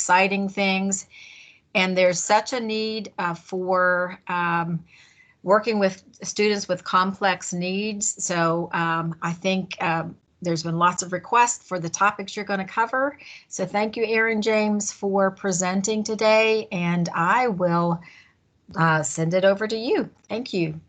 exciting things. And there's such a need for working with students with complex needs. So I think there's been lots of requests for the topics you're going to cover. So thank you, Erin James, for presenting today, and I will send it over to you. Thank you.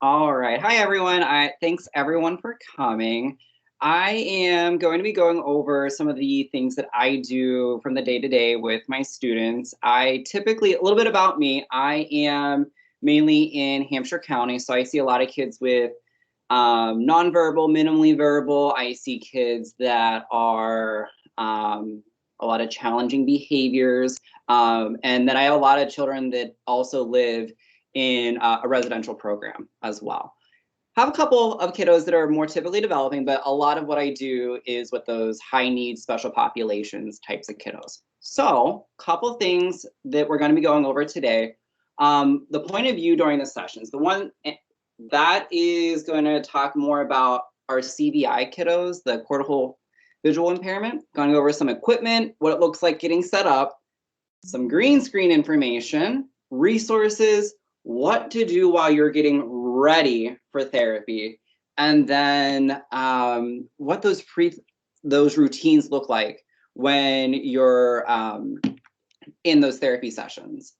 All right. Hi, everyone. Thanks, everyone, for coming. I am going to be going over some of the things that I do from the day-to-day with my students. I typically, a little bit about me, I am mainly in Hampshire County, so I see a lot of kids with nonverbal, minimally verbal. I see kids that are a lot of challenging behaviors, and then I have a lot of children that also live in a residential program as well. I have a couple of kiddos that are more typically developing, but a lot of what I do is with those high needs special populations types of kiddos. So a couple things that we're going to be going over today. The point of view during the sessions, the one that is going to talk more about our CVI kiddos, the cortical visual impairment, going to go over some equipment, what it looks like getting set up, some green screen information, resources, what to do while you're getting ready for therapy, and then what those routines look like when you're in those therapy sessions.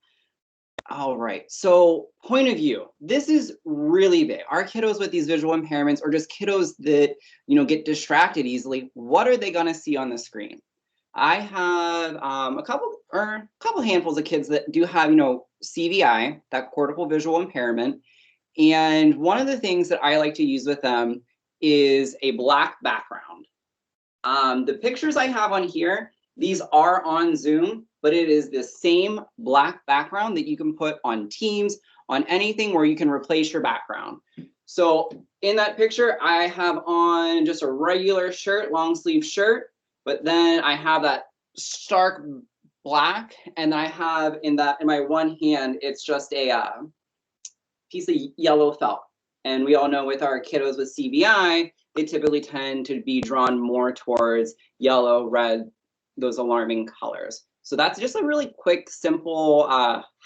All right, so point of view. This is really big. Our kiddos with these visual impairments, or just kiddos that get distracted easily, what are they gonna see on the screen? I have a couple handfuls of kids that do have, CVI, that cortical visual impairment. And one of the things that I like to use with them is a black background. The pictures I have on here, these are on Zoom, but it is the same black background that you can put on Teams, on anything where you can replace your background. So in that picture, I have on just a regular shirt, long sleeve shirt, but then I have that stark black, and I have in my one hand, it's just a piece of yellow felt. And we all know with our kiddos with CVI, they typically tend to be drawn more towards yellow, red, those alarming colors. So that's just a really quick, simple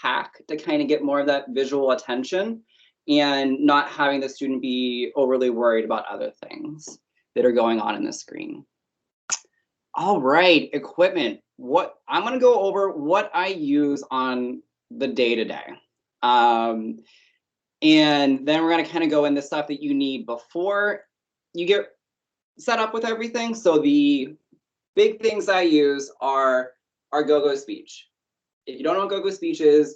hack to kind of get more of that visual attention and not having the student be overly worried about other things that are going on the screen. All right, equipment. I'm going to go over what I use on the day-to-day. And then we're going to kind of go into stuff that you need before you get set up with everything. So the big things I use are our go-go speech. If you don't know what go-go speech is,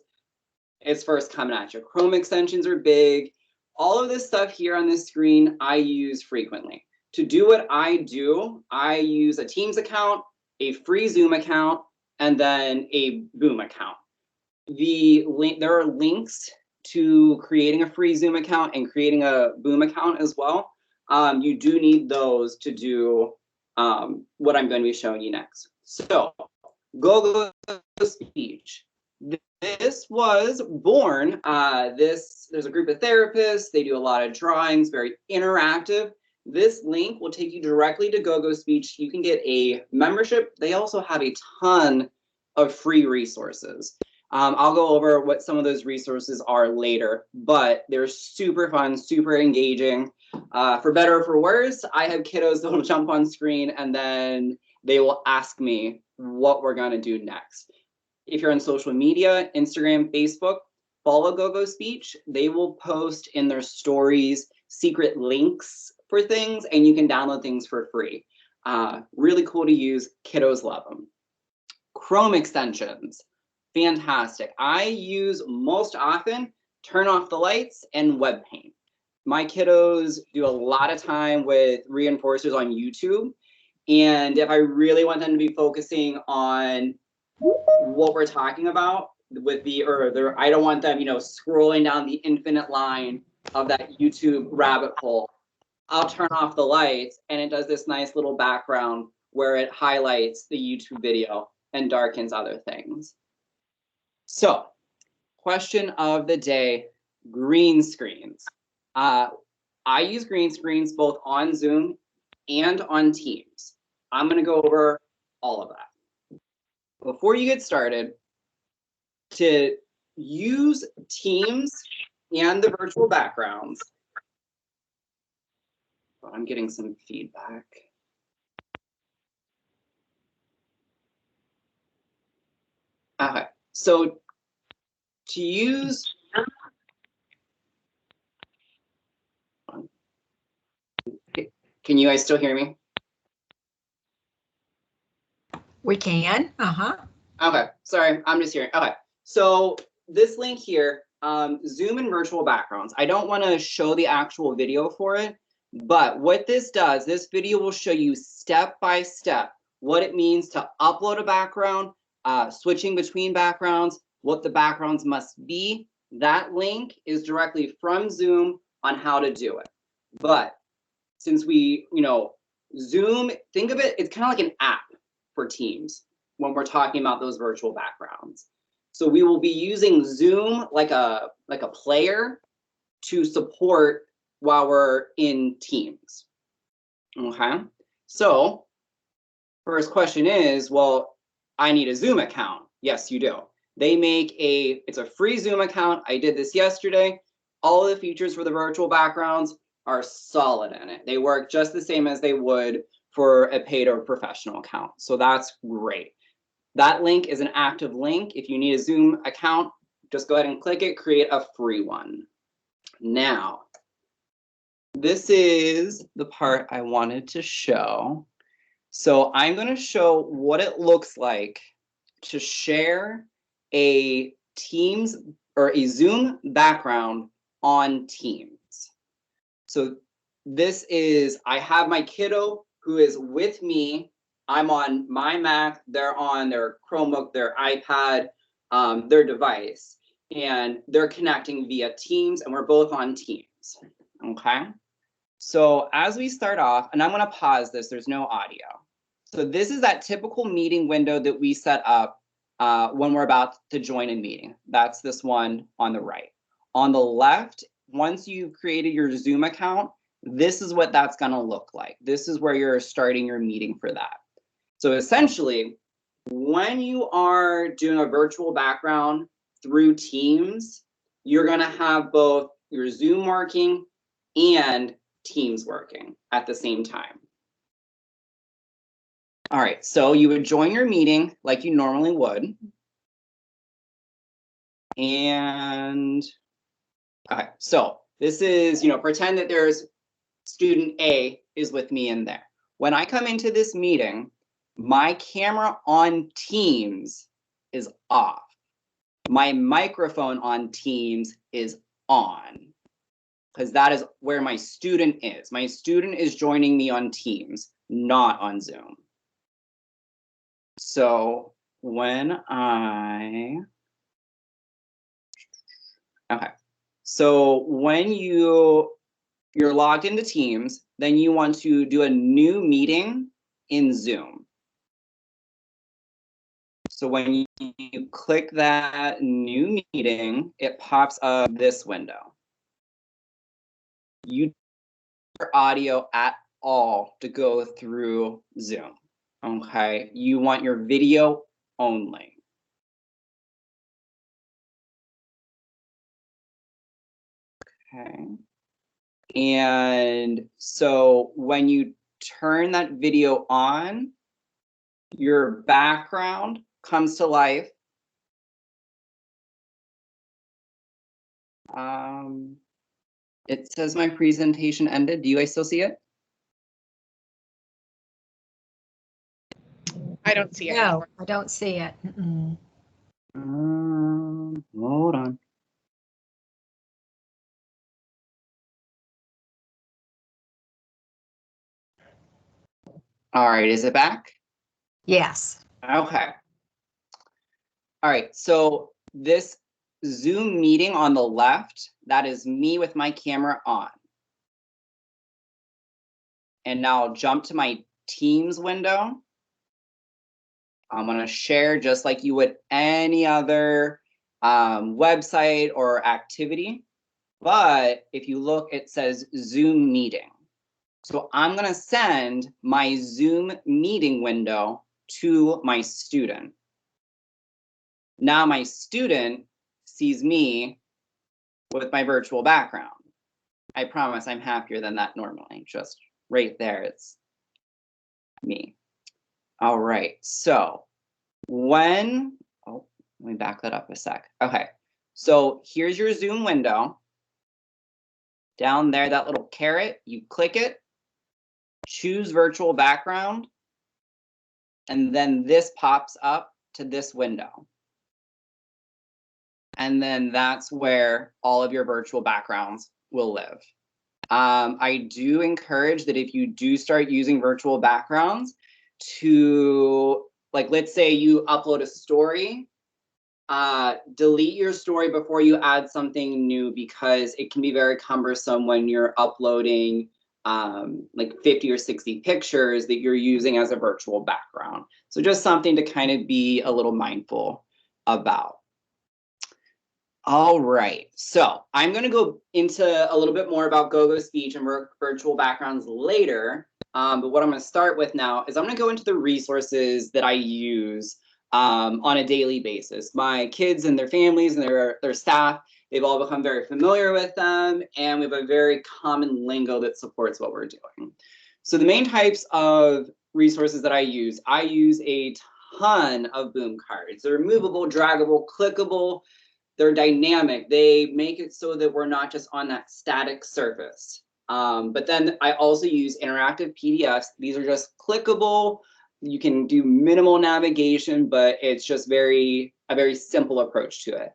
it's first coming at you. Chrome extensions are big. All of this stuff here on this screen, I use frequently. To do what I do, I use a Teams account, a free Zoom account, and then a Boom account. There are links to creating a free Zoom account and creating a Boom account as well. You do need those to do what I'm going to be showing you next. So, go-go speech. This was born, there's a group of therapists, they do a lot of drawings, very interactive. This link will take you directly to go-go speech. You can get a membership. They also have a ton of free resources. I'll go over what some of those resources are later, but they're super fun, super engaging. For better or for worse, I have kiddos that will jump on screen and then they will ask me what we're gonna do next. If you're on social media, Instagram, Facebook, follow go-go speech. They will post in their stories secret links for things, and you can download things for free. Really cool to use. Kiddos love them. Chrome extensions, fantastic. I use most often Turn Off the Lights and Web Paint. My kiddos do a lot of time with reinforcers on YouTube, and if I really want them to be focusing on what we're talking about with I don't want them, scrolling down the infinite line of that YouTube rabbit hole. I'll turn off the lights and it does this nice little background where it highlights the YouTube video and darkens other things. So, question of the day, green screens. I use green screens both on Zoom and on Teams. I'm going to go over all of that. before you get started, to use Teams and the virtual backgrounds. I'm getting some feedback. Okay, so to use, can you guys still hear me? We can. Okay, sorry, I'm just hearing. Okay, so this link here, Zoom and virtual backgrounds. I don't want to show the actual video for it, but what this does, this video will show you step by step what it means to upload a background, switching between backgrounds, what the backgrounds must be. That link is directly from Zoom on how to do it. But since we, Zoom, think of it, it's kind of like an app for Teams when we're talking about those virtual backgrounds. So we will be using Zoom like a player to support while we're in Teams. Okay, so first question is, well, I need a Zoom account. Yes, you do. They make it's a free Zoom account. I did this yesterday. All of the features for the virtual backgrounds are solid in it. They work just the same as they would for a paid or professional account. So that's great. That link is an active link. If you need a Zoom account, just go ahead and click it, create a free one. Now, this is the part I wanted to show. So I'm going to show what it looks like to share a Teams or a Zoom background on Teams. So this is, I have my kiddo who is with me. I'm on my Mac, they're on their Chromebook, their iPad, their device, and they're connecting via Teams, and we're both on Teams, okay? So as we start off, and I'm gonna pause this, there's no audio. So this is that typical meeting window that we set up when we're about to join a meeting. That's this one on the right. On the left, once you've created your Zoom account, this is what that's gonna look like. This is where you're starting your meeting for that. So essentially, when you are doing a virtual background through Teams, you're gonna have both your Zoom working and Teams working at the same time. All right, so you would join your meeting like you normally would. And, okay, so this is, pretend that there's student A is with me in there. When I come into this meeting, my camera on Teams is off. My microphone on Teams is on, because that is where my student is. My student is joining me on Teams, not on Zoom. So when so when you're logged into Teams, then you want to do a new meeting in Zoom. So when you click that new meeting, it pops up this window. You your audio at all to go through Zoom. Okay, you want your video only. Okay. And so when you turn that video on, your background comes to life. It says my presentation ended. Do you guys still see it? I don't see it. No, I don't see it. Hold on. All right, is it back? Yes. Okay. All right, so this Zoom meeting on the left, that is me with my camera on. And now I'll jump to my Teams window. I'm gonna share just like you would any other website or activity. But if you look, it says Zoom meeting. So I'm gonna send my Zoom meeting window to my student. Now my student sees me with my virtual background. I promise I'm happier than that normally. Just right there, it's me. All right, so when, oh, let me back that up a sec. Okay, so here's your Zoom window. Down there, that little caret, you click it, choose virtual background, and then this pops up to this window. And then that's where all of your virtual backgrounds will live. I do encourage that if you do start using virtual backgrounds to, like, let's say you upload a story, delete your story before you add something new, because it can be very cumbersome when you're uploading like 50 or 60 pictures that you're using as a virtual background. So just something to kind of be a little mindful about. All right, so I'm going to go into a little bit more about GoGoSpeech and virtual backgrounds later. But what I'm going to start with now is I'm going to go into the resources that I use on a daily basis. My kids and their families and their staff, they've all become very familiar with them, and we have a very common lingo that supports what we're doing. So the main types of resources that I use a ton of boom cards. They're movable, draggable, clickable. They're dynamic. They make it so that we're not just on that static surface. But then I also use interactive PDFs. These are just clickable. You can do minimal navigation, but it's just a very simple approach to it.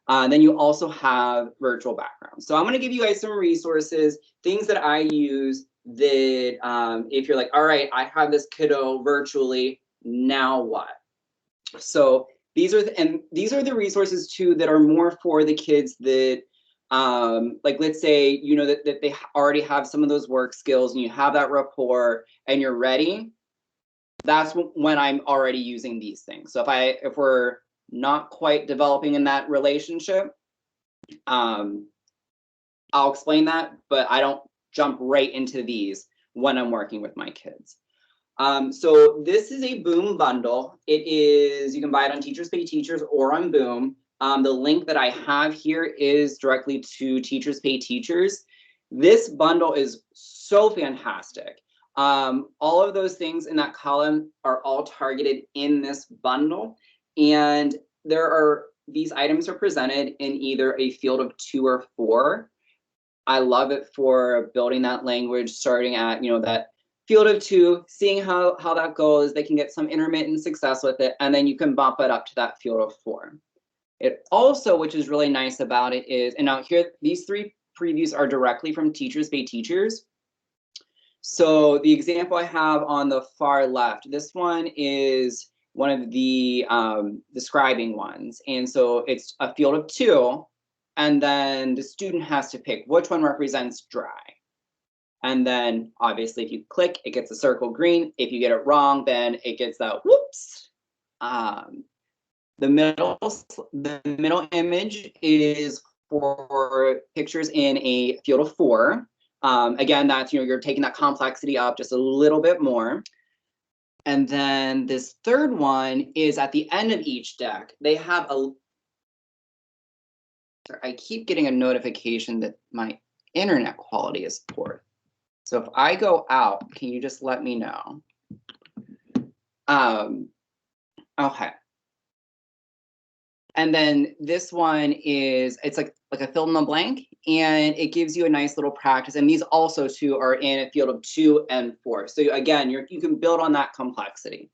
Then you also have virtual backgrounds. So I'm going to give you guys some resources, things that I use that if you're like, all right, I have this kiddo virtually, now what? So these are the resources too that are more for the kids that like, let's say, you know, that they already have some of those work skills and you have that rapport and you're ready. That's when I'm already using these things. So if we're not quite developing in that relationship, I'll explain that, but I don't jump right into these when I'm working with my kids. So this is a Boom bundle. You can buy it on Teachers Pay Teachers or on Boom. The link that I have here is directly to Teachers Pay Teachers. This bundle is so fantastic. All of those things in that column are all targeted in this bundle. And these items are presented in either a field of 2 or 4. I love it for building that language, starting at, you know, that field of 2, seeing how that goes. They can get some intermittent success with it, and then you can bump it up to that field of 4. It also, which is really nice about it is, and now here, these 3 previews are directly from Teachers Pay Teachers. So the example I have on the far left, this one is one of the describing ones. And so it's a field of 2, and then the student has to pick which one represents dry. And then obviously if you click, it gets a circle green. If you get it wrong, then it gets that whoops. The middle image is for pictures in a field of 4. Again, that's, you know, you're taking that complexity up just a little bit more. And then this third one is at the end of each deck. They have I keep getting a notification that my internet quality is poor. So if I go out, can you just let me know? Okay. And then this one is, it's like a fill in the blank, and it gives you a nice little practice. And these also too are in a field of 2 and 4. So again, you can build on that complexity.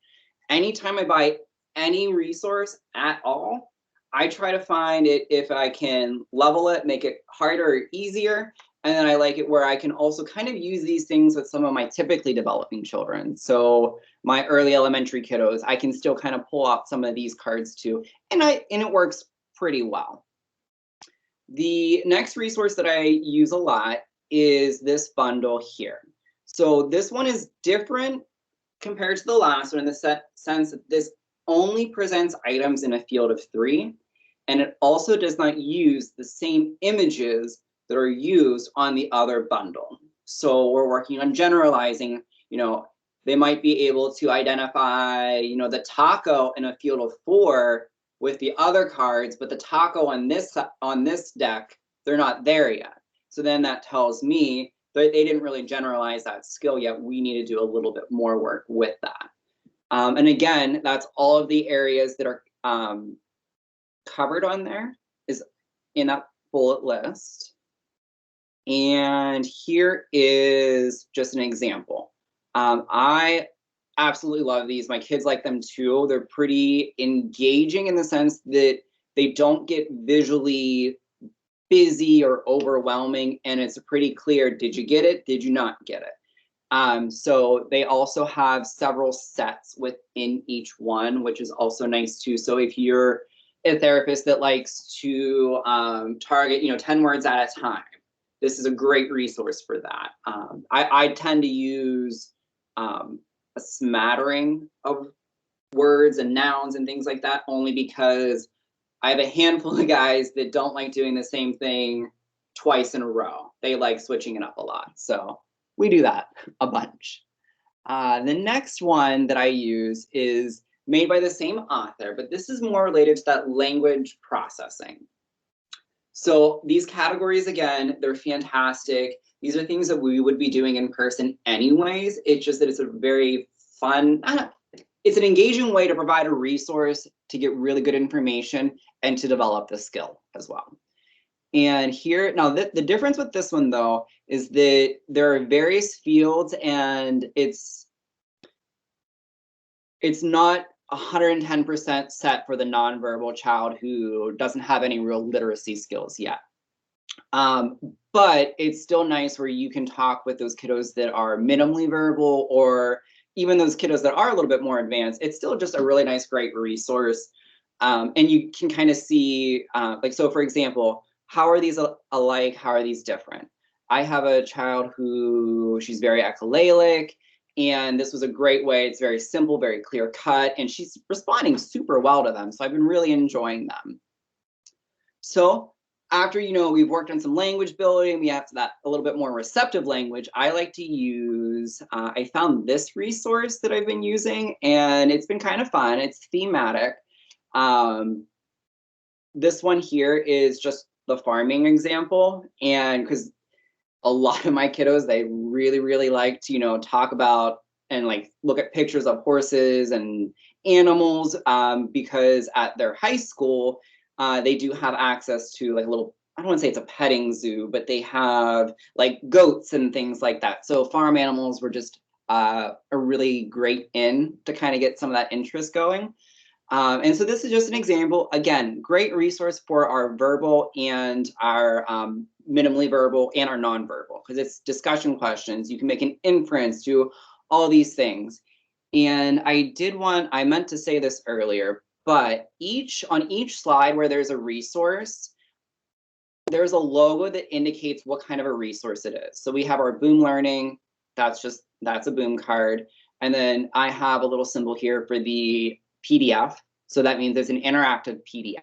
Anytime I buy any resource at all, I try to find it if I can level it, make it harder or easier. And then I like it where I can also kind of use these things with some of my typically developing children. So my early elementary kiddos, I can still kind of pull out some of these cards too. And it works pretty well. The next resource that I use a lot is this bundle here. So this one is different compared to the last one in the sense that this only presents items in a field of 3. And it also does not use the same images that are used on the other bundle. So we're working on generalizing, you know, they might be able to identify, you know, the taco in a field of 4, with the other cards, but the taco on this deck, they're not there yet. So then that tells me that they didn't really generalize that skill yet. We need to do a little bit more work with that. And again, that's all of the areas that are covered on there is in that bullet list. And here is just an example. I absolutely love these. My kids like them too. They're pretty engaging in the sense that they don't get visually busy or overwhelming, and it's pretty clear, did you get it? Did you not get it? So they also have several sets within each one, which is also nice too. So if you're a therapist that likes to target, 10 words at a time, this is a great resource for that. I tend to use a smattering of words and nouns and things like that, only because I have a handful of guys that don't like doing the same thing twice in a row. They like switching it up a lot. So we do that a bunch. The next one that I use is made by the same author, but this is more related to that language processing. So these categories, again, they're fantastic. These are things that we would be doing in person anyways. It's just that it's a very fun, it's an engaging way to provide a resource to get really good information and to develop the skill as well. And here, now the difference with this one though, is that there are various fields and it's not 110% set for the nonverbal child who doesn't have any real literacy skills yet. But it's still nice where you can talk with those kiddos that are minimally verbal, or even those kiddos that are a little bit more advanced. It's still just a really nice, great resource. And you can kind of see, so for example, how are these alike? How are these different? I have a child who, she's very echolalic, and this was a great way. It's very simple, very clear cut, and she's responding super well to them. So I've been really enjoying them. So after, we've worked on some language building, we have that a little bit more receptive language. I like to use, I found this resource that I've been using, and it's been kind of fun. It's thematic. This one here is just the farming example, and because a lot of my kiddos, they really, really like to, talk about and like look at pictures of horses and animals, because at their high school, they do have access to like a little, I don't want to say it's a petting zoo, but they have like goats and things like that. So farm animals were just a really great in to kind of get some of that interest going. And so this is just an example. Again, great resource for our verbal and our minimally verbal and our nonverbal, because it's discussion questions. You can make an inference, do all these things. And I meant to say this earlier, but on each slide where there's a resource, there's a logo that indicates what kind of a resource it is. So we have our Boom Learning, that's a Boom card. And then I have a little symbol here for the PDF. So that means it's an interactive PDF.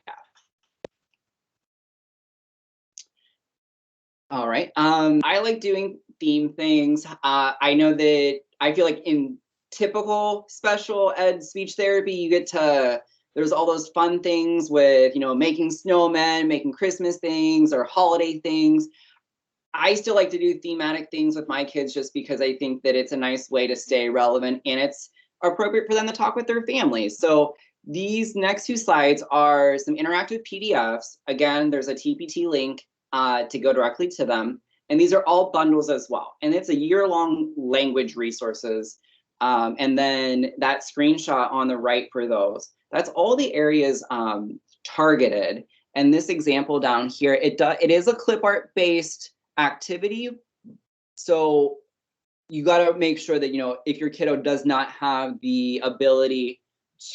All right. I like doing theme things. I know that I feel like in typical special ed speech therapy, you get to, there's all those fun things with, making snowmen, making Christmas things or holiday things. I still like to do thematic things with my kids just because I think that it's a nice way to stay relevant and it's appropriate for them to talk with their families. So these next two slides are some interactive PDFs. Again, there's a TPT link to go directly to them. And these are all bundles as well. And it's a year-long language resources. And then that screenshot on the right for those, that's all the areas targeted. And this example down here, it is a clip art based activity. So you got to make sure that, if your kiddo does not have the ability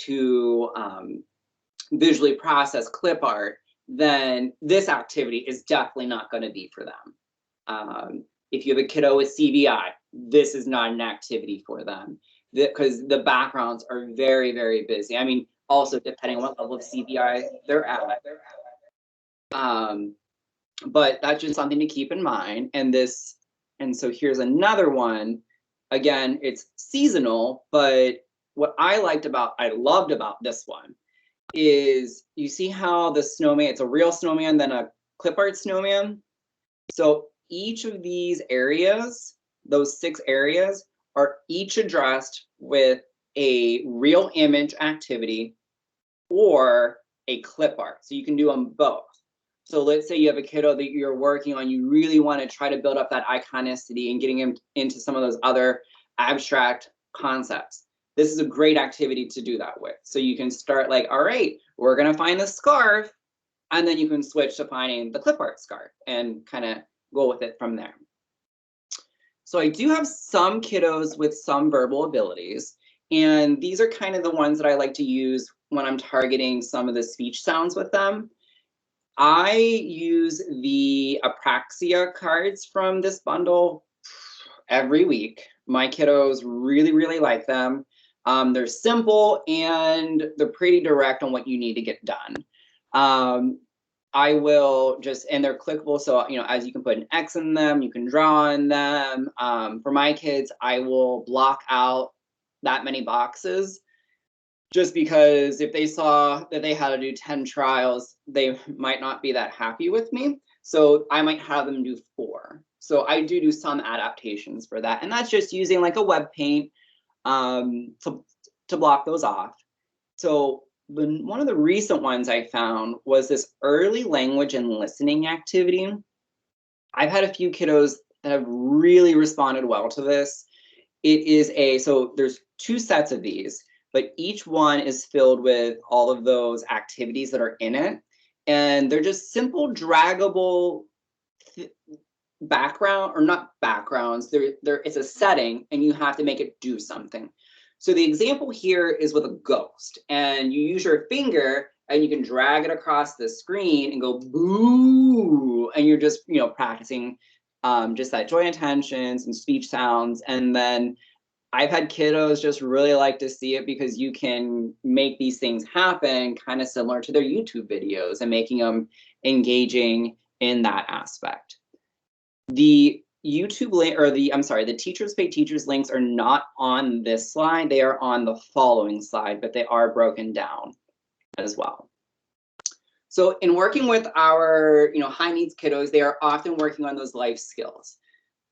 to visually process clip art, then this activity is definitely not going to be for them. If you have a kiddo with CVI, this is not an activity for them because the backgrounds are very, very busy. I mean, also depending on what level of CVI they're at. But that's just something to keep in mind. And so here's another one. Again, it's seasonal, but what I loved about this one is you see how the snowman, it's a real snowman, then a clip art snowman. So each of these areas, those 6 areas, are each addressed with a real image activity or a clip art. So you can do them both. So let's say you have a kiddo that you're working on, you really want to try to build up that iconicity and getting him into some of those other abstract concepts. This is a great activity to do that with. So you can start like, all right, we're going to find the scarf, and then you can switch to finding the clip art scarf and kind of go with it from there. So I do have some kiddos with some verbal abilities, and these are kind of the ones that I like to use when I'm targeting some of the speech sounds with them. I use the apraxia cards from this bundle every week. My kiddos really, really like them. They're simple and they're pretty direct on what you need to get done. I will just, and they're clickable. So, you know, as you can put an X in them, you can draw on them. For my kids, I will block out that many boxes, just because if they saw that they had to do 10 trials, they might not be that happy with me. So I might have them do 4. So I do some adaptations for that. And that's just using like a web paint to block those off. So one of the recent ones I found was this early language and listening activity. I've had a few kiddos that have really responded well to this. It is so there's 2 sets of these, but each one is filled with all of those activities that are in it. And they're just simple, draggable background, or not backgrounds, it's a setting and you have to make it do something. So the example here is with a ghost, and you use your finger and you can drag it across the screen and go boo, and you're just, you know, practicing just that joy intentions and speech sounds. And then I've had kiddos just really like to see it because you can make these things happen kind of similar to their YouTube videos and making them engaging in that aspect. The YouTube link, or the Teachers Pay Teachers links are not on this slide. They are on the following slide, but they are broken down as well. So in working with our, you know, high needs kiddos, they are often working on those life skills.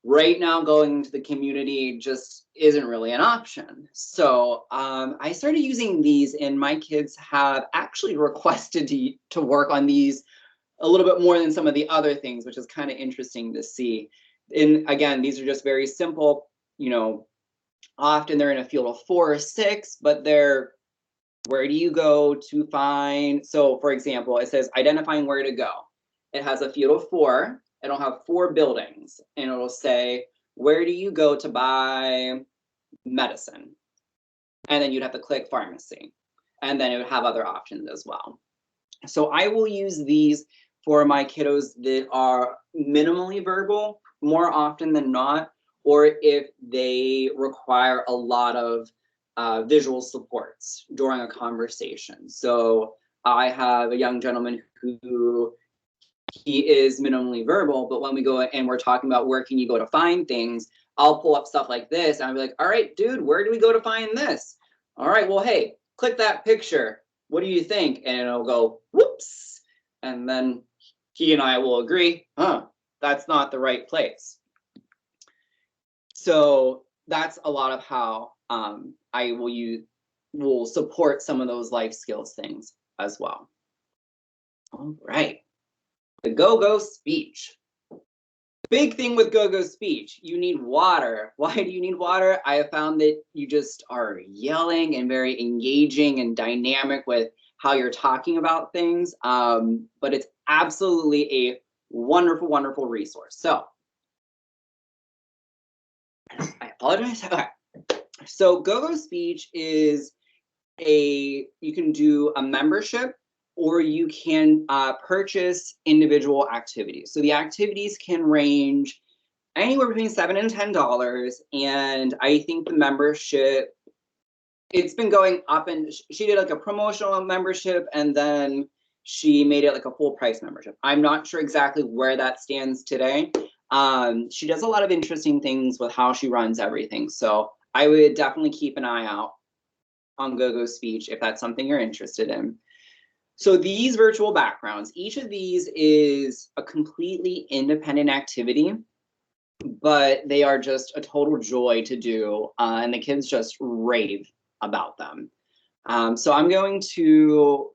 Right now, going into the community just isn't really an option. So I started using these, and my kids have actually requested to work on these a little bit more than some of the other things, which is kind of interesting to see. And again, these are just very simple, you know, often they're in a field of 4 or 6, but they're, where do you go to find, so for example, it says identifying where to go. It has a field of 4, it'll have 4 buildings, and it'll say, where do you go to buy medicine? And then you'd have to click pharmacy, and then it would have other options as well. So I will use these for my kiddos that are minimally verbal more often than not, or if they require a lot of visual supports during a conversation. So I have a young gentleman who, he is minimally verbal, but when we go and we're talking about where can you go to find things, I'll pull up stuff like this and I'll be like, all right, dude, where do we go to find this? All right, well, hey, click that picture. What do you think? And it'll go, whoops. And then he and I will agree, that's not the right place. So that's a lot of how I will support some of those life skills things as well. All right, the go-go speech. Big thing with go-go speech, you need water. Why do you need water? I have found that you just are yelling and very engaging and dynamic with how you're talking about things, but it's absolutely a wonderful, wonderful resource. So I apologize. Okay. So go-go speech is you can do a membership, or you can purchase individual activities. So the activities can range anywhere between $7 and $10. And I think the membership, it's been going up, and she did like a promotional membership, and then she made it like a full price membership. I'm not sure exactly where that stands today. She does a lot of interesting things with how she runs everything. So I would definitely keep an eye out on go-go speech if that's something you're interested in. So these virtual backgrounds, each of these is a completely independent activity, but they are just a total joy to do, and the kids just rave about them. So I'm going to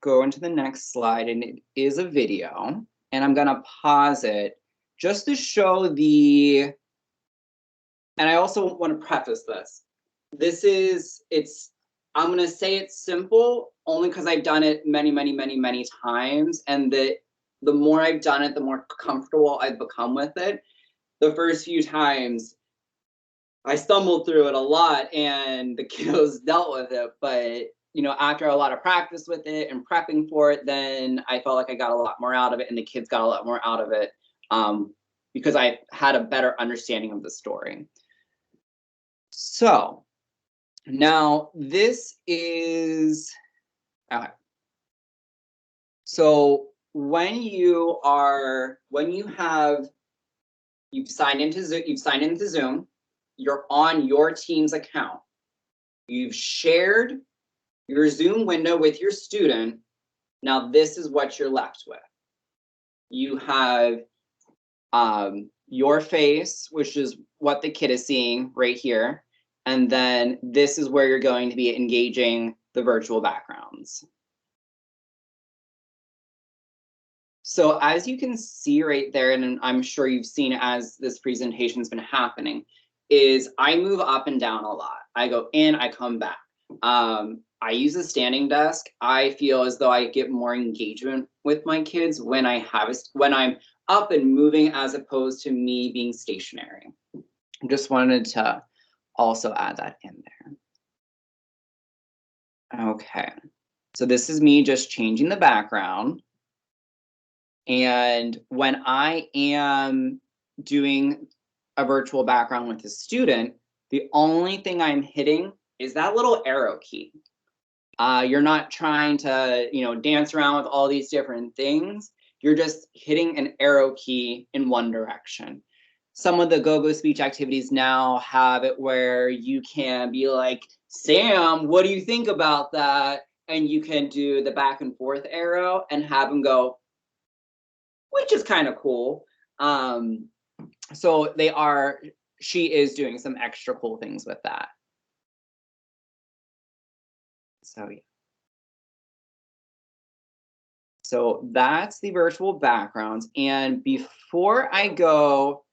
go into the next slide, and it is a video, and I'm gonna pause it just to show the, and I also want to preface this. I'm gonna say it's simple only because I've done it many, many, many, many times, and the more I've done it, the more comfortable I've become with it. The first few times, I stumbled through it a lot, and the kiddos dealt with it. But after a lot of practice with it and prepping for it, then I felt like I got a lot more out of it, and the kids got a lot more out of it because I had a better understanding of the story. So now this is okay. So you've signed into Zoom, you're on your team's account, you've shared your Zoom window with your student. Now this is what you're left with. You have your face, which is what the kid is seeing right here. And then this is where you're going to be engaging the virtual backgrounds. So as you can see right there, and I'm sure you've seen as this presentation's been happening, is I move up and down a lot. I go in, I come back. I use a standing desk. I feel as though I get more engagement with my kids when I'm up and moving as opposed to me being stationary. I just wanted to also add that in there. Okay, so this is me just changing the background. And when I am doing a virtual background with a student, the only thing I'm hitting is that little arrow key. You're not trying to, dance around with all these different things. You're just hitting an arrow key in one direction. Some of the go-go speech activities now have it where you can be like, Sam, what do you think about that? And you can do the back and forth arrow and have them go, which is kind of cool. So she is doing some extra cool things with that. So yeah. So that's the virtual backgrounds. And before I go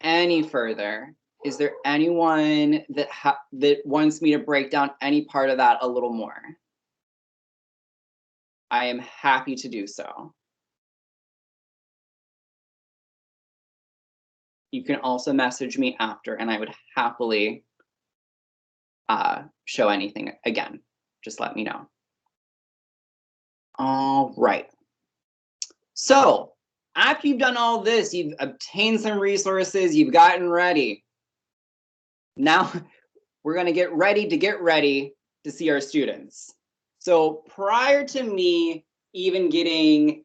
any further, is there anyone that wants me to break down any part of that a little more? I am happy to do so. You can also message me after, and I would happily show anything again. Just let me know. All right. So after you've done all this, you've obtained some resources, you've gotten ready. Now we're going to get ready to see our students. So prior to me even getting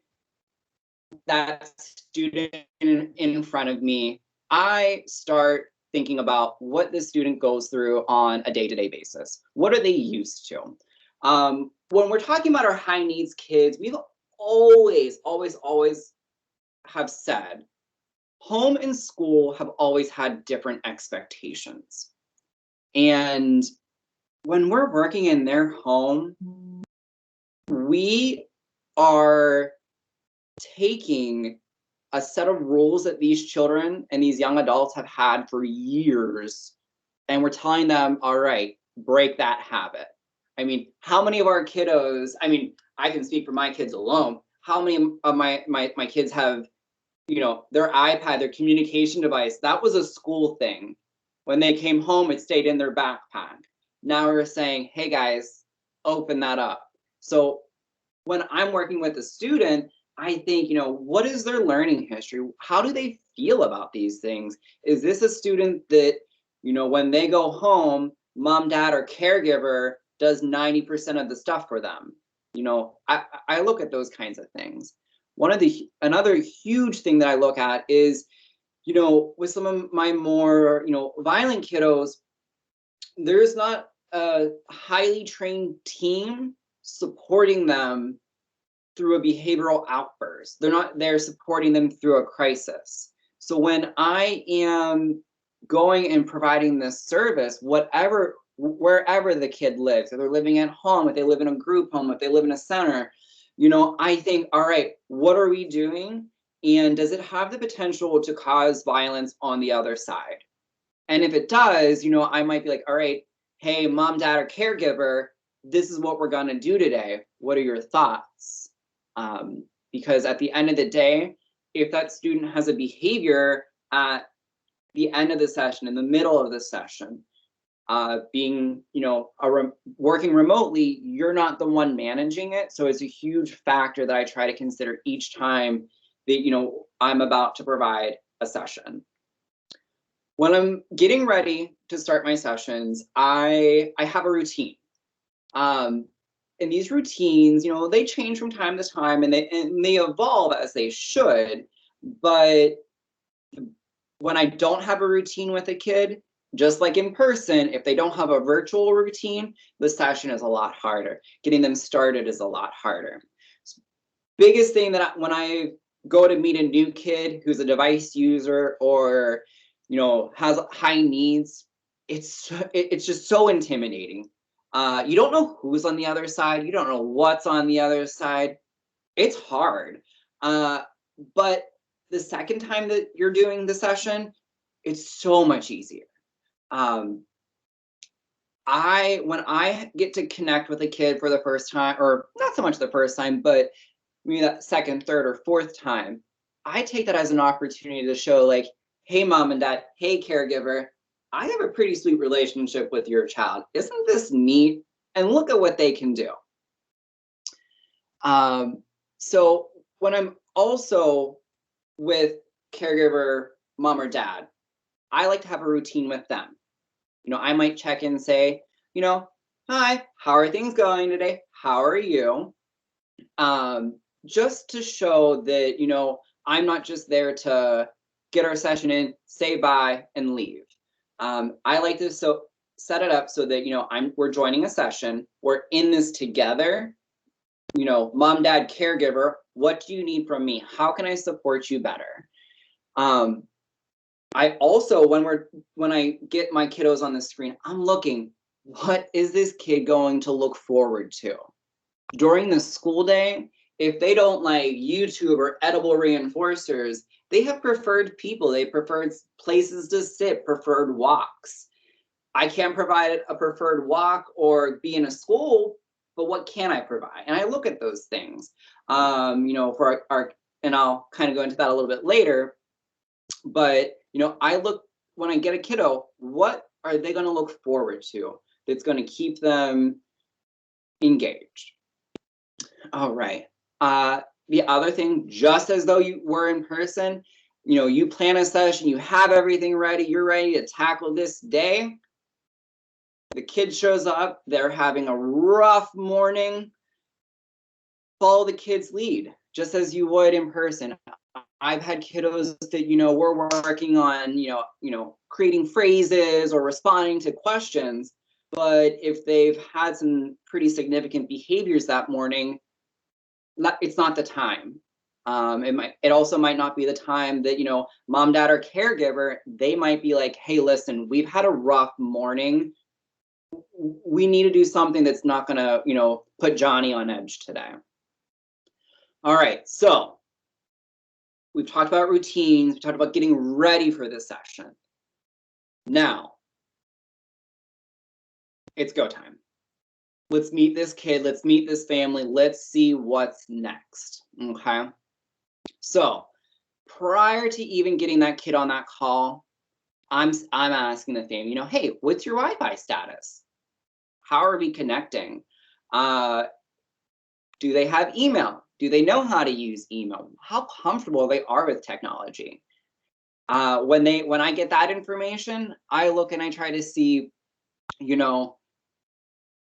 that student in front of me, I start thinking about what the student goes through on a day-to-day basis. What are they used to? When we're talking about our high needs kids, we've always have said home and school have always had different expectations. And when we're working in their home, we are taking a set of rules that these children and these young adults have had for years, and we're telling them, all right, break that habit. I mean, how many of our kiddos, I can speak for my kids alone, how many of my kids have, their iPad, their communication device, that was a school thing. When they came home, it stayed in their backpack. Now we're saying, hey guys, open that up. So when I'm working with a student, I think, what is their learning history? How do they feel about these things? Is this a student that, when they go home, mom, dad, or caregiver does 90% of the stuff for them? I look at those kinds of things. Another huge thing that I look at is, with some of my more, violent kiddos, there's not a highly trained team supporting them through a behavioral outburst. They're not there supporting them through a crisis. So when I am going and providing this service, wherever the kid lives, if they're living at home, if they live in a group home, if they live in a center, you know, I think, all right, what are we doing? And does it have the potential to cause violence on the other side? And if it does, you know, I might be like, all right, hey, mom, dad, or caregiver, this is what we're going to do today. What are your thoughts? Because at the end of the day, if that student has a behavior at the end of the session, in the middle of the session, being, you know, working remotely, you're not the one managing it. So it's a huge factor that I try to consider each time that, you know, I'm about to provide a session. When I'm getting ready to start my sessions, I have a routine. And these routines, you know, they change from time to time, and they evolve as they should. But when I don't have a routine with a kid, just like in person, if they don't have a virtual routine, the session is a lot harder. Getting them started is a lot harder. Biggest thing that when I go to meet a new kid who's a device user or, you know, has high needs, it's just so intimidating. You don't know who's on the other side. You don't know what's on the other side. It's hard. But the second time that you're doing the session, it's so much easier. When I get to connect with a kid for the first time, or not so much the first time, but maybe that second, third, or fourth time, I take that as an opportunity to show, like, hey, mom and dad, hey, caregiver, I have a pretty sweet relationship with your child. Isn't this neat? And look at what they can do. So when I'm also with caregiver, mom or dad, I like to have a routine with them. You know, I might check in and say, you know, hi, how are things going today? How are you? Just to show that, you know, I'm not just there to get our session in, say bye, and leave. I like to set it up so that, you know, we're joining a session, we're in this together. You know, mom, dad, caregiver, what do you need from me? How can I support you better? I also, when I get my kiddos on the screen, I'm looking, what is this kid going to look forward to? During the school day, if they don't like YouTube or edible reinforcers, they have preferred people, they preferred places to sit, preferred walks. I can't provide a preferred walk or be in a school, but what can I provide? And I look at those things, you know, for our, and I'll kind of go into that a little bit later, but, you know, I look, when I get a kiddo, what are they going to look forward to that's going to keep them engaged? All right. The other thing, just as though you were in person, you know, you plan a session, you have everything ready, you're ready to tackle this day. The kid shows up, they're having a rough morning. Follow the kid's lead, just as you would in person. I've had kiddos that, you know, we're working on, you know, creating phrases or responding to questions. But if they've had some pretty significant behaviors that morning, it's not the time. It also might not be the time that, you know, mom, dad, or caregiver, they might be like, hey, listen, we've had a rough morning. We need to do something that's not gonna, you know, put Johnny on edge today. All right, so we've talked about routines, we talked about getting ready for this session. Now, it's go time. Let's meet this kid, let's meet this family, let's see what's next, okay? So, prior to even getting that kid on that call, I'm asking the family, you know, hey, what's your Wi-Fi status? How are we connecting? Do they have email? Do they know how to use email? How comfortable they are with technology? When I get that information, I look and I try to see, you know,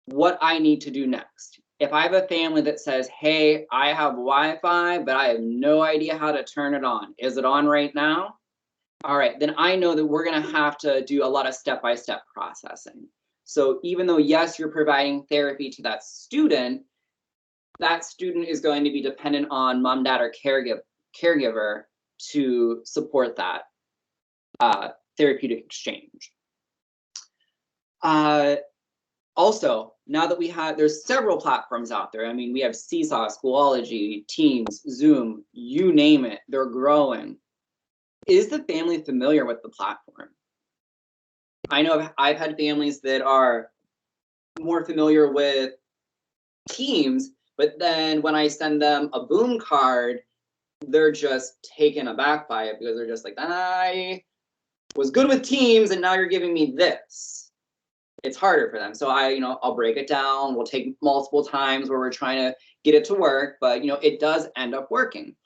what I need to do next. If I have a family that says, hey, I have Wi-Fi, but I have no idea how to turn it on. Is it on right now? All right, then I know that we're gonna have to do a lot of step-by-step processing. So even though, yes, you're providing therapy to that student, that student is going to be dependent on mom, dad, or caregiver to support that therapeutic exchange. Also, now that there's several platforms out there. I mean, we have Seesaw, Schoology, Teams, Zoom, you name it, they're growing. Is the family familiar with the platform? I know I've had families that are more familiar with Teams, but then when I send them a Boom card, they're just taken aback by it because they're just like, I was good with Teams and now you're giving me this. It's harder for them. So I'll break it down. We'll take multiple times where we're trying to get it to work, but it does end up working.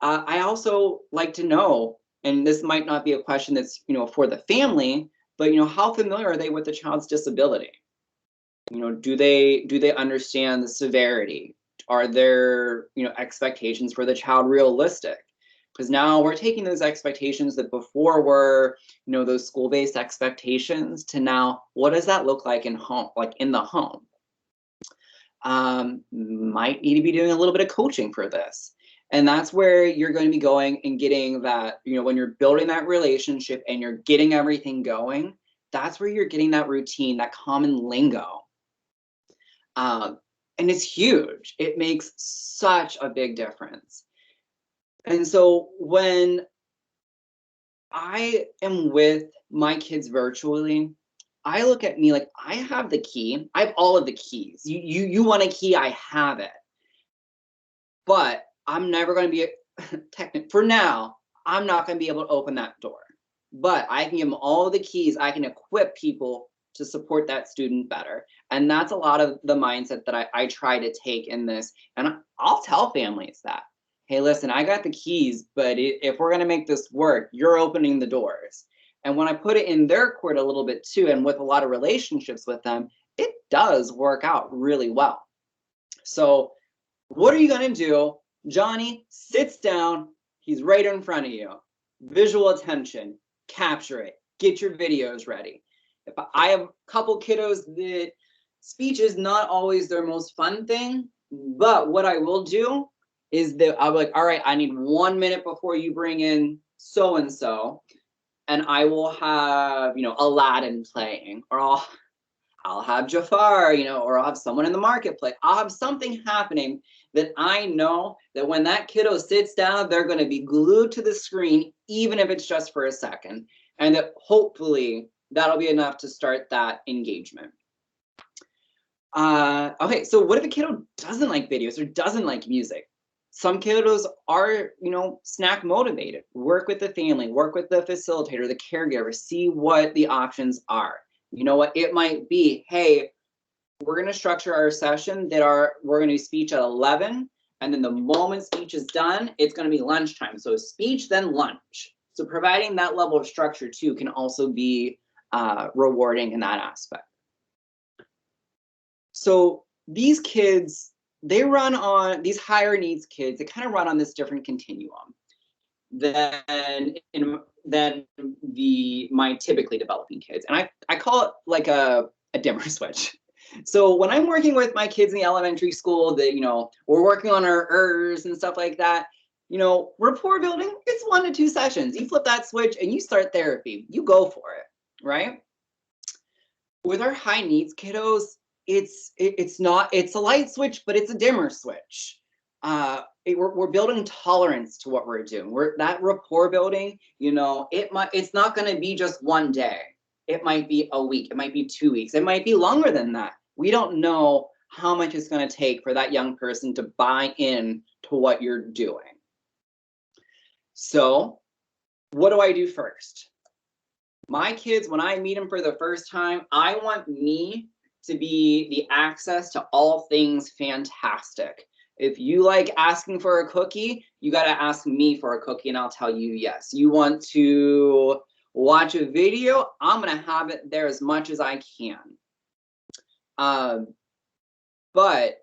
I also like to know, and this might not be a question that's, for the family, but how familiar are they with the child's disability? Do they understand the severity? Are their, expectations for the child realistic? Because now we're taking those expectations that before were, those school-based expectations to now, what does that look like in home, like in the home? Might need to be doing a little bit of coaching for this. And that's where you're going to be going and getting that, when you're building that relationship and you're getting everything going, that's where you're getting that routine, that common lingo. And it's huge. It makes such a big difference. And so when I am with my kids virtually, I look at me like I have the key. I have all of the keys. You want a key, I have it. But I'm never going to be for now, I'm not going to be able to open that door. But I can give them all the keys. I can equip people to support that student better. And that's a lot of the mindset that I try to take in this. And I'll tell families that, hey, listen, I got the keys, but if we're going to make this work, you're opening the doors. And when I put it in their court a little bit too, and with a lot of relationships with them, it does work out really well. So what are you going to do? Johnny sits down. He's right in front of you. Visual attention, capture it, get your videos ready. If I have a couple kiddos that speech is not always their most fun thing, but what I will do is that I'll be like, all right, I need 1 minute before you bring in so-and-so, and I will have, Aladdin playing, or I'll have Jafar, or I'll have someone in the marketplace. I'll have something happening that I know that when that kiddo sits down, they're going to be glued to the screen, even if it's just for a second, and that hopefully that'll be enough to start that engagement. Okay, so what if a kiddo doesn't like videos or doesn't like music? Some kiddos are, snack motivated. Work with the family, work with the facilitator, the caregiver, see what the options are. You know what, it might be, hey, we're going to structure our session we're going to do speech at 11, and then the moment speech is done, it's going to be lunchtime. So speech, then lunch. So providing that level of structure too can also be rewarding in that aspect. So these kids, they run on, these higher needs kids, they kind of run on this different continuum than my typically developing kids. And I call it like a dimmer switch. So when I'm working with my kids in the elementary school, that, we're working on our ERs and stuff like that, rapport building, it's 1 to 2 sessions. You flip that switch and you start therapy. You go for it, right? With our high needs kiddos, it's a light switch, but it's a dimmer switch. We're building tolerance to what we're doing. That rapport building, it's not going to be just 1 day. It might be a week. It might be 2 weeks. It might be longer than that. We don't know how much it's going to take for that young person to buy in to what you're doing. So what do I do first? My kids, when I meet them for the first time, I want me to be the access to all things fantastic. If you like asking for a cookie, you got to ask me for a cookie and I'll tell you yes. You want to watch a video, I'm going to have it there as much as I can. But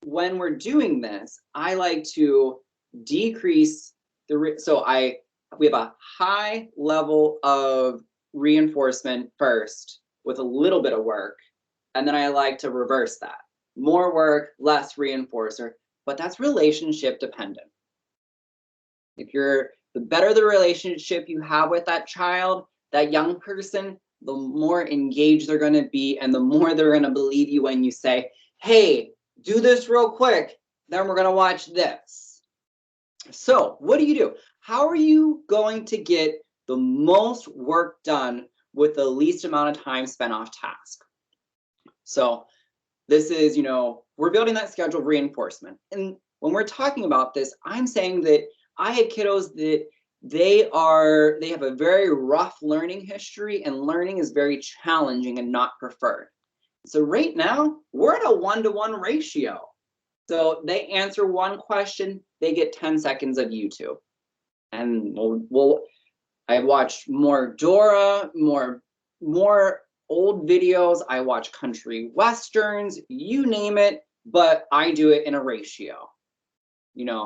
when we're doing this, I like to decrease we have a high level of reinforcement first with a little bit of work, and then I like to reverse that. more work, less reinforcer, but that's relationship dependent. The better the relationship you have with that child, that young person, the more engaged they're going to be, and the more they're going to believe you when you say, hey, do this real quick, then we're going to watch this. So what do? How are you going to get the most work done with the least amount of time spent off task? So this is, we're building that schedule of reinforcement. And when we're talking about this, I'm saying that I have kiddos that they have a very rough learning history, and learning is very challenging and not preferred. So right now, we're at a 1-to-1 ratio. So they answer one question, they get 10 seconds of YouTube. And I watched more Dora, more old videos, I watch country westerns, you name it, but I do it in a ratio.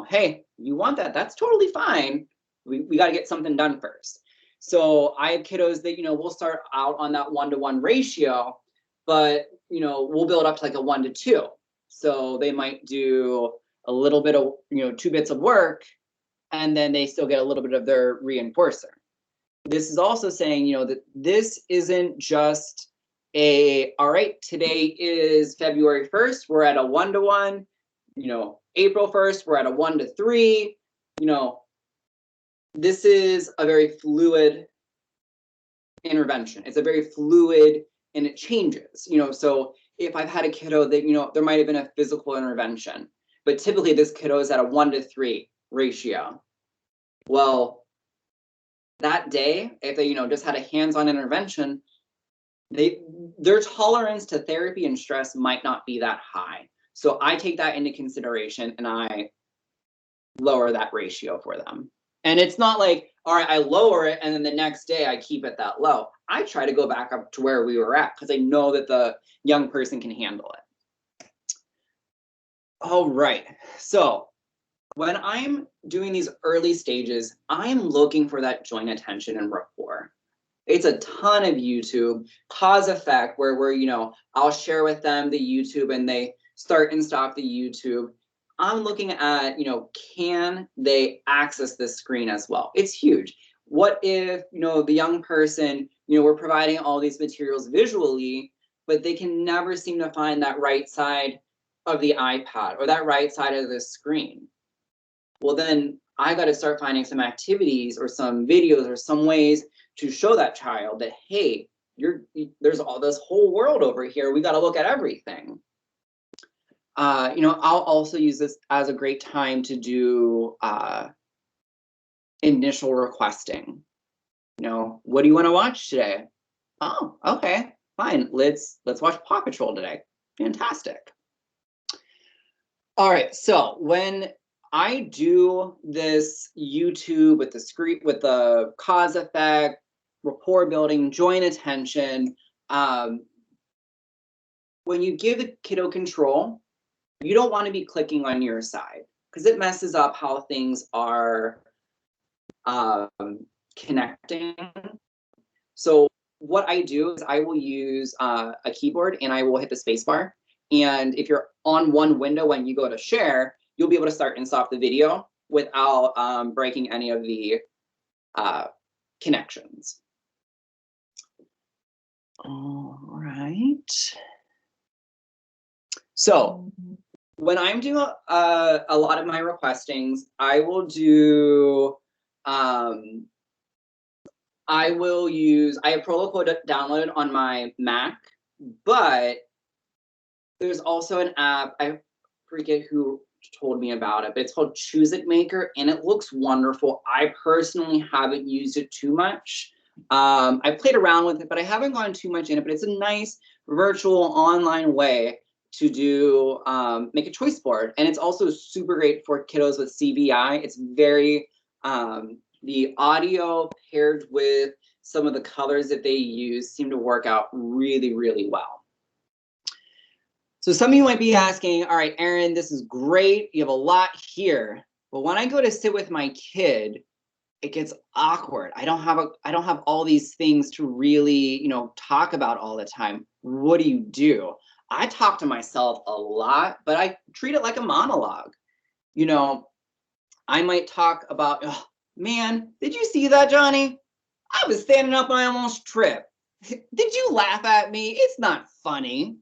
Hey, you want that? That's totally fine. We got to get something done first. So I have kiddos that, we'll start out on that 1-to-1 ratio, but, we'll build up to like a 1-to-2. So they might do a little bit of, 2 bits of work, and then they still get a little bit of their reinforcer. This is also saying, that this isn't just all right, today is February 1st, we're at a 1-to-1, April 1st, we're at a 1-to-3, this is a very fluid intervention. It's a very fluid, and it changes, so if I've had a kiddo that, there might have been a physical intervention, but typically this kiddo is at a 1-to-3 ratio. Well, that day, if they, just had a hands-on intervention, their tolerance to therapy and stress might not be that high. So I take that into consideration, and I lower that ratio for them. And it's not like, all right, I lower it and then the next day I keep it that low. I try to go back up to where we were at, because I know that the young person can handle it. All right, so when I'm doing these early stages, I'm looking for that joint attention and rapport. It's a ton of YouTube, cause effect, where we're, I'll share with them the YouTube and they start and stop the YouTube. I'm looking at, can they access this screen as well? It's huge. What if, the young person, we're providing all these materials visually, but they can never seem to find that right side of the iPad or that right side of the screen? Well, then I got to start finding some activities or some videos or some ways to show that child that, hey, there's all this whole world over here. We got to look at everything. I'll also use this as a great time to do initial requesting. What do you want to watch today? Oh, okay, fine. Let's watch Paw Patrol today. Fantastic. All right, so when I do this YouTube with the screen, with the cause effect, rapport building, joint attention, when you give the kiddo control, you don't want to be clicking on your side, because it messes up how things are connecting. So what I do is I will use a keyboard and I will hit the space bar. And if you're on one window when you go to share, you'll be able to start and stop the video without breaking any of the connections. All right. So when I'm doing a lot of my requestings, I will do, I have Protocol downloaded on my Mac, but there's also an app, I forget who told me about it, but it's called Choose It Maker, and it looks wonderful. I personally haven't used it too much. I played around with it, but I haven't gone too much in it, but it's a nice virtual online way to do, make a choice board. And it's also super great for kiddos with CVI. It's very, the audio paired with some of the colors that they use seem to work out really, really well. So some of you might be asking, all right, Erin, this is great. You have a lot here, but when I go to sit with my kid, it gets awkward. I don't have all these things to really, talk about all the time. What do you do? I talk to myself a lot, but I treat it like a monologue. You know, I might talk about, oh, man, did you see that, Johnny? I was standing up and I almost tripped. Did you laugh at me? It's not funny.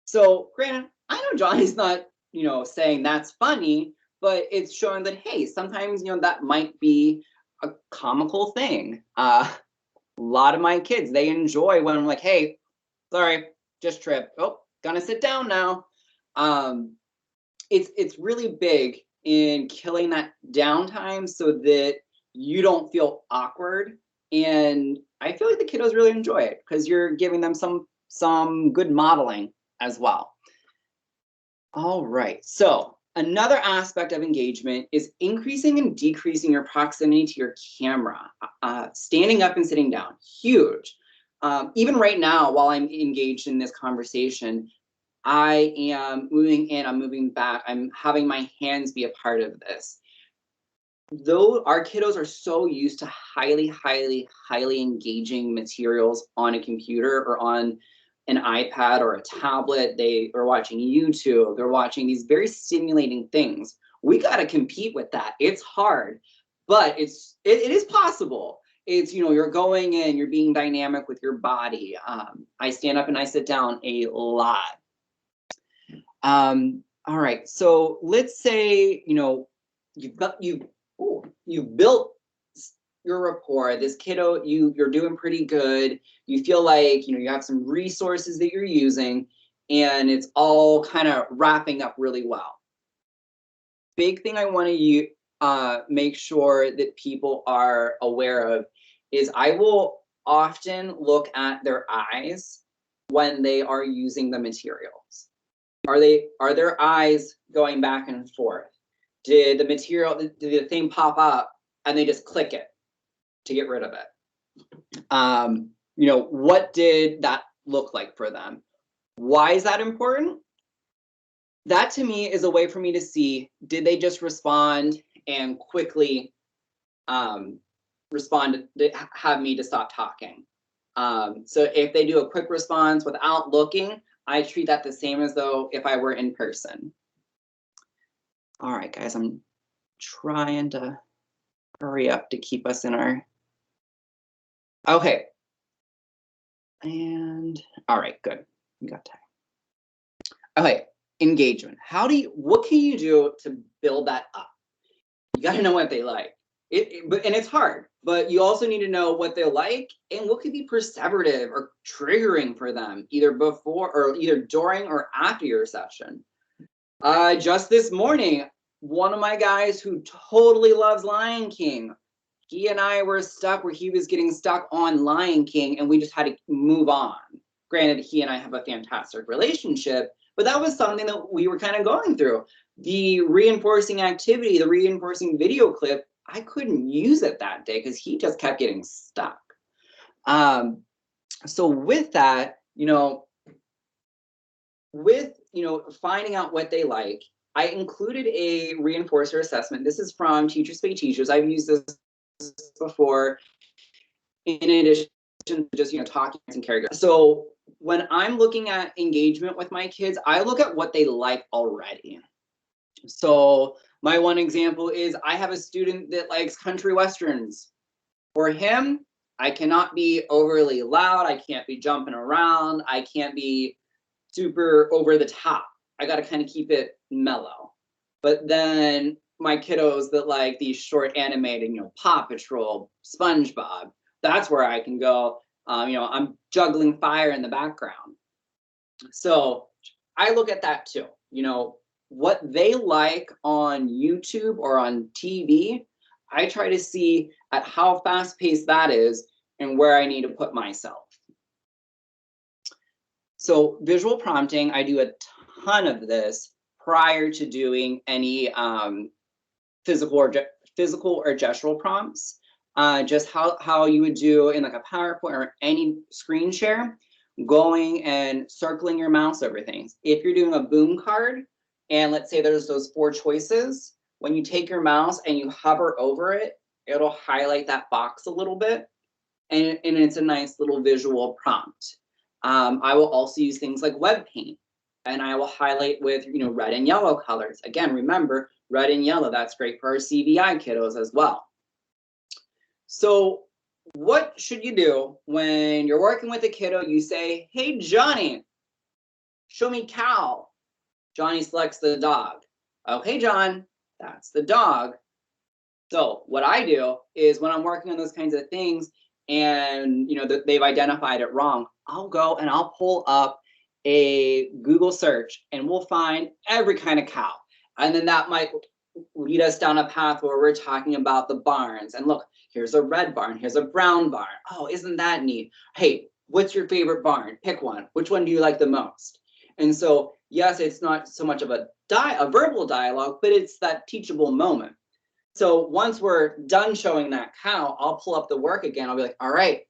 So granted, I know Johnny's not, saying that's funny, but it's showing that, hey, sometimes, that might be a comical thing. A lot of my kids, they enjoy when I'm like, hey, sorry, just tripped. Oh, gonna sit down now. It's really big in killing that downtime so that you don't feel awkward. And I feel like the kiddos really enjoy it because you're giving them some good modeling as well. All right, so another aspect of engagement is increasing and decreasing your proximity to your camera. Standing up and sitting down, huge. Even right now, while I'm engaged in this conversation, I am moving in, I'm moving back, I'm having my hands be a part of this. Though our kiddos are so used to highly, highly, highly engaging materials on a computer or on an iPad or a tablet, they are watching YouTube, they're watching these very stimulating things. We got to compete with that. It's hard, but it is possible. It's, you're going in, you're being dynamic with your body. I stand up and I sit down a lot. All right, so let's say, you've built your rapport. This kiddo, you're doing pretty good. You feel like, you have some resources that you're using and it's all kind of wrapping up really well. Big thing I want to make sure that people are aware of is I will often look at their eyes when they are using the materials. Are their eyes going back and forth? Did the thing pop up and they just click it to get rid of it? What did that look like for them? Why is that important? That to me is a way for me to see, did they just respond and quickly respond to have me to stop talking? So if they do a quick response without looking, I treat that the same as though if I were in person. All right, guys, I'm trying to hurry up to keep us in our... Okay. And all right, good. We got time. Okay, engagement. What can you do to build that up? You got to know what they like. And it's hard, but you also need to know what they like and what could be perseverative or triggering for them, either during or after your session. Just this morning, one of my guys who totally loves Lion King, he and I were stuck where he was getting stuck on Lion King and we just had to move on. Granted, he and I have a fantastic relationship, but that was something that we were kind of going through. The reinforcing activity, the reinforcing video clip, I couldn't use it that day because he just kept getting stuck. So with that, finding out what they like, I included a reinforcer assessment. This is from Teachers Pay Teachers. I've used this before in addition to just, talking and caregivers. So when I'm looking at engagement with my kids, I look at what they like already. So my one example is I have a student that likes country westerns. For him, I cannot be overly loud. I can't be jumping around. I can't be super over the top. I got to kind of keep it mellow. But then my kiddos that like these short animated, Paw Patrol, SpongeBob, that's where I can go. I'm juggling fire in the background. So I look at that too. What they like on YouTube or on TV, I try to see at how fast paced that is and where I need to put myself. So visual prompting, I do a ton of this prior to doing any physical or gestural prompts. Just how you would do in like a PowerPoint or any screen share, going and circling your mouse over things. If you're doing a boom card, and let's say there's those 4 choices, when you take your mouse and you hover over it, it'll highlight that box a little bit, and it's a nice little visual prompt. I will also use things like web paint. and I will highlight with, red and yellow colors. Again, remember, red and yellow, that's great for our CVI kiddos as well. So what should you do when you're working with a kiddo? You say, hey, Johnny, show me cow. Johnny selects the dog. Okay, John, that's the dog. So what I do is when I'm working on those kinds of things and they've identified it wrong, I'll go and I'll pull up a Google search and we'll find every kind of cow. And then that might lead us down a path where we're talking about the barns. And look, here's a red barn, here's a brown barn. Oh, isn't that neat? Hey, what's your favorite barn? Pick one. Which one do you like the most? And so, yes, it's not so much of a verbal dialogue, but it's that teachable moment. So once we're done showing that cow, I'll pull up the work again. I'll be like, all right,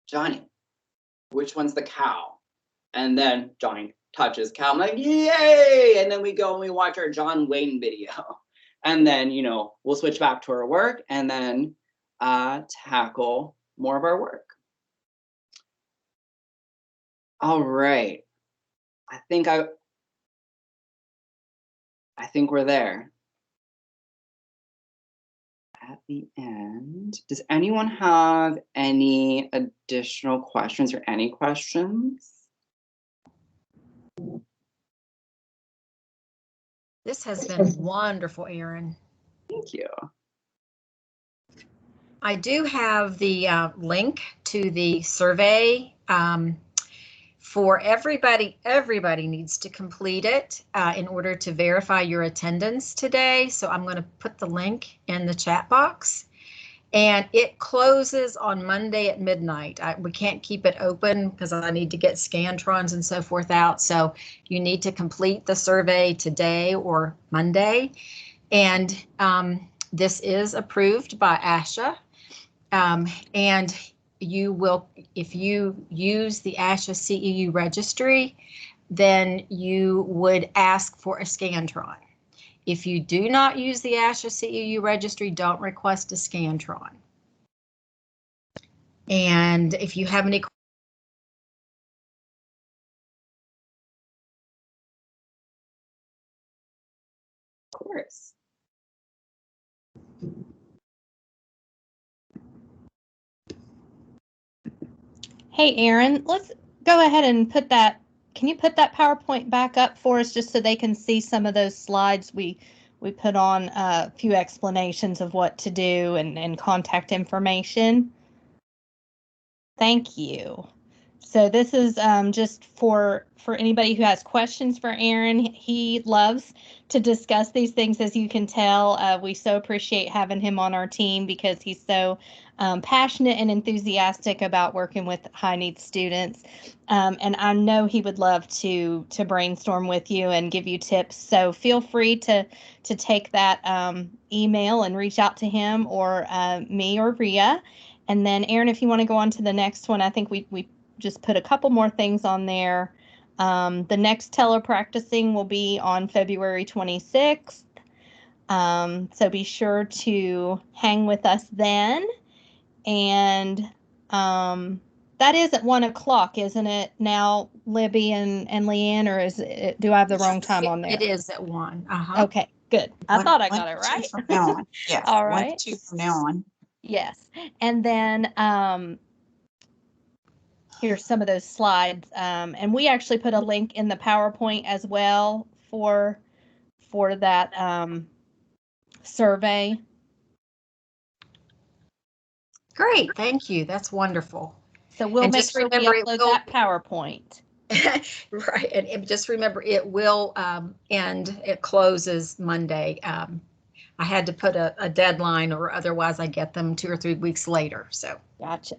Johnny, which one's the cow? And then Johnny touches cow. I'm like, yay! And then we go and we watch our John Wayne video. And then, we'll switch back to our work and then tackle more of our work. All right. I think we're there. At the end, does anyone have any additional questions or any questions? This has been wonderful, Erin. Thank you. I do have the link to the survey for everybody. Everybody needs to complete it in order to verify your attendance today. So I'm going to put the link in the chat box. And it closes on Monday at midnight. We can't keep it open because I need to get Scantrons and so forth out. So you need to complete the survey today or Monday. And this is approved by ASHA. And you will, if you use the ASHA CEU registry, then you would ask for a Scantron. If you do not use the ASHA CEU registry, don't request a Scantron. And if you have any Of course. Hey, Erin, let's go ahead and put that. Can you put that PowerPoint back up for us just so they can see some of those slides? We put on a few explanations of what to do and contact information. Thank you. So this is just for anybody who has questions for Erin. He loves to discuss these things, as you can tell. We so appreciate having him on our team because he's so passionate and enthusiastic about working with high needs students. And I know he would love to brainstorm with you and give you tips. So feel free to take that email and reach out to him or me or Rhea. And then Erin, if you want to go on to the next one, I think we just put a couple more things on there. The next telepracticing will be on February 26th. So be sure to hang with us then. And that is at 1 o'clock, isn't it now, Libby and Leanne, or is it, do I have the wrong time on there? It is at 1. Okay, good. I thought I got it right. From now on. Yes. All right. 1 to 2 from now on. Yes. And then here's some of those slides. And we actually put a link in the PowerPoint as well for that survey. Great, thank you. That's wonderful. So we'll make sure we upload that PowerPoint. Right, and just remember it will end. It closes Monday. I had to put a deadline, or otherwise I get them 2 or 3 weeks later. So gotcha.